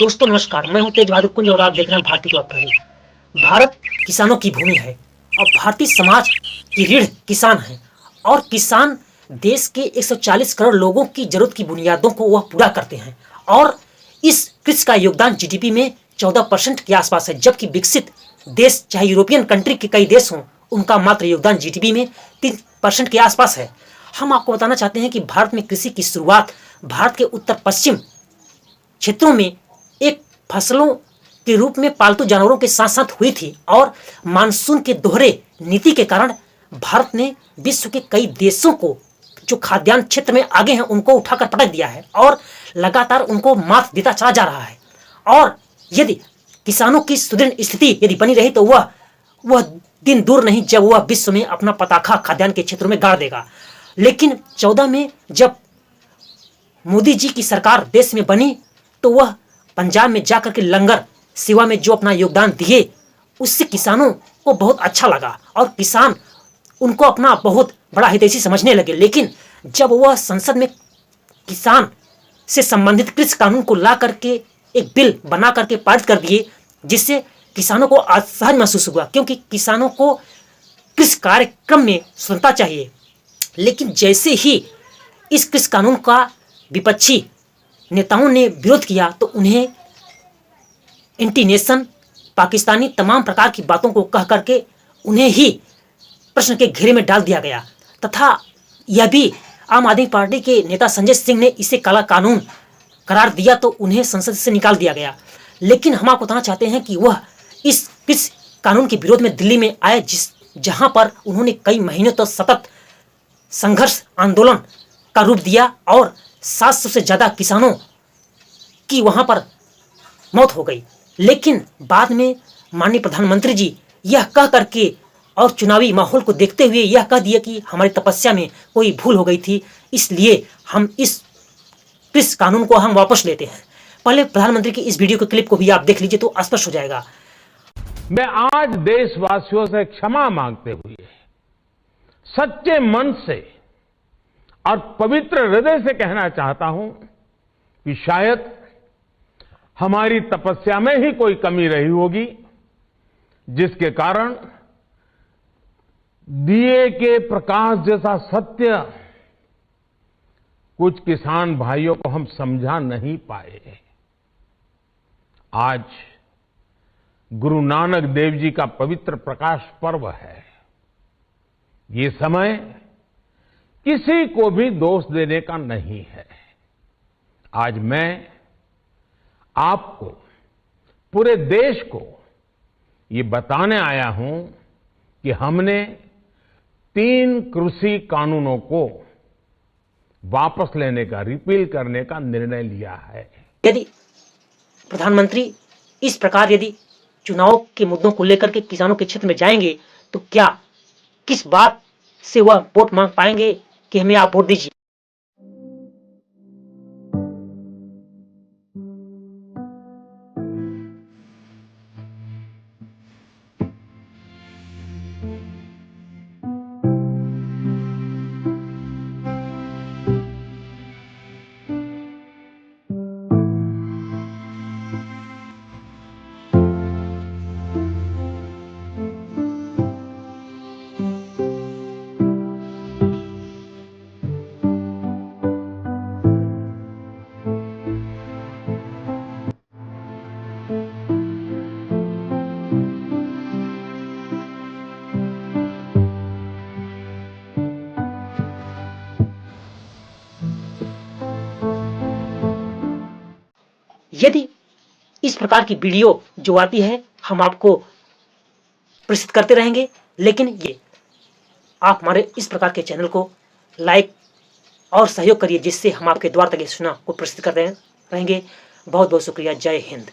दोस्तों नमस्कार, मैं हूं तेज बहादुर कुंज और आप देख रहे हैं भारतीय प्रभु। भारत किसानों की भूमि है और भारतीय समाज की रीढ़ किसान है और किसान देश के 140 करोड़ लोगों की जरूरत की बुनियादों को वह पूरा करते हैं और इस कृषि का योगदान जीडीपी में 14% के आसपास है, जबकि विकसित देश चाहे यूरोपियन कंट्री के कई देश हों उनका मात्र योगदान जीडीपी में 3% के आसपास है। हम आपको बताना चाहते हैं कि भारत में कृषि की शुरुआत भारत के उत्तर पश्चिम क्षेत्रों में एक फसलों के रूप में पालतू जानवरों के साथ साथ हुई थी और मानसून के दोहरे नीति के कारण भारत ने विश्व के कई देशों को जो खाद्यान्न क्षेत्र में आगे हैं उनको उठाकर पटक दिया है और लगातार उनको मात देता चला जा रहा है। और यदि किसानों की सुदृढ़ स्थिति यदि बनी रही तो वह दिन दूर नहीं जब वह विश्व में अपना पताखा खाद्यान्न के क्षेत्रों में गाड़ देगा। लेकिन 14 में जब मोदी जी की सरकार देश में बनी तो वह पंजाब में जाकर के लंगर सेवा में जो अपना योगदान दिए उससे किसानों को बहुत अच्छा लगा और किसान उनको अपना बहुत बड़ा हितैषी समझने लगे। लेकिन जब वह संसद में किसान से संबंधित कृषि कानून को ला करके एक बिल बना करके पारित कर दिए जिससे किसानों को असहज महसूस हुआ, क्योंकि किसानों को कृषि कार्यक्रम में स्वतंत्रता चाहिए। लेकिन जैसे ही इस कृषि कानून का विपक्षी नेताओं ने विरोध किया तो उन्हें एंटी नेशन पाकिस्तानी तमाम प्रकार की बातों को कह करके उन्हें ही प्रश्न के घेरे में डाल दिया गया तथा यह भी आम आदमी पार्टी के नेता संजय सिंह ने इसे काला कानून करार दिया तो उन्हें संसद से निकाल दिया गया। लेकिन हम आपको बताना चाहते हैं कि वह इस कानून के विरोध में दिल्ली में आए जहां पर उन्होंने कई महीनों तक सतत संघर्ष आंदोलन का रूप दिया और 700 से ज़्यादा किसानों की वहां पर मौत हो गई। लेकिन बाद में माननीय प्रधानमंत्री जी यह कह करके और चुनावी माहौल को देखते हुए यह कह दिया कि हमारी तपस्या में कोई भूल हो गई थी, इसलिए हम इस कृषि कानून को हम वापस लेते हैं। पहले प्रधानमंत्री की इस वीडियो के क्लिप को भी आप देख लीजिए तो स्पष्ट हो जाएगा। मैं आज देशवासियों से क्षमा मांगते हुए सच्चे मन से और पवित्र हृदय से कहना चाहता हूं कि शायद हमारी तपस्या में ही कोई कमी रही होगी जिसके कारण दिए के प्रकाश जैसा सत्य कुछ किसान भाइयों को हम समझा नहीं पाए। आज गुरु नानक देव जी का पवित्र प्रकाश पर्व है। ये समय किसी को भी दोष देने का नहीं है। आज मैं आपको, पूरे देश को ये बताने आया हूं कि हमने 3 कृषि कानूनों को वापस लेने का, रिपील करने का निर्णय लिया है। यदि प्रधानमंत्री इस प्रकार यदि चुनाव के मुद्दों को लेकर के किसानों के क्षेत्र में जाएंगे तो क्या किस बात से वह वोट मांग पाएंगे कि हमें आप वोट दीजिए। यदि इस प्रकार की वीडियो जो आती है हम आपको प्रस्तुत करते रहेंगे, लेकिन ये आप हमारे इस प्रकार के चैनल को लाइक और सहयोग करिए जिससे हम आपके द्वार तक इस सूचना को प्रस्तुत करते रहेंगे। बहुत बहुत शुक्रिया। जय हिंद।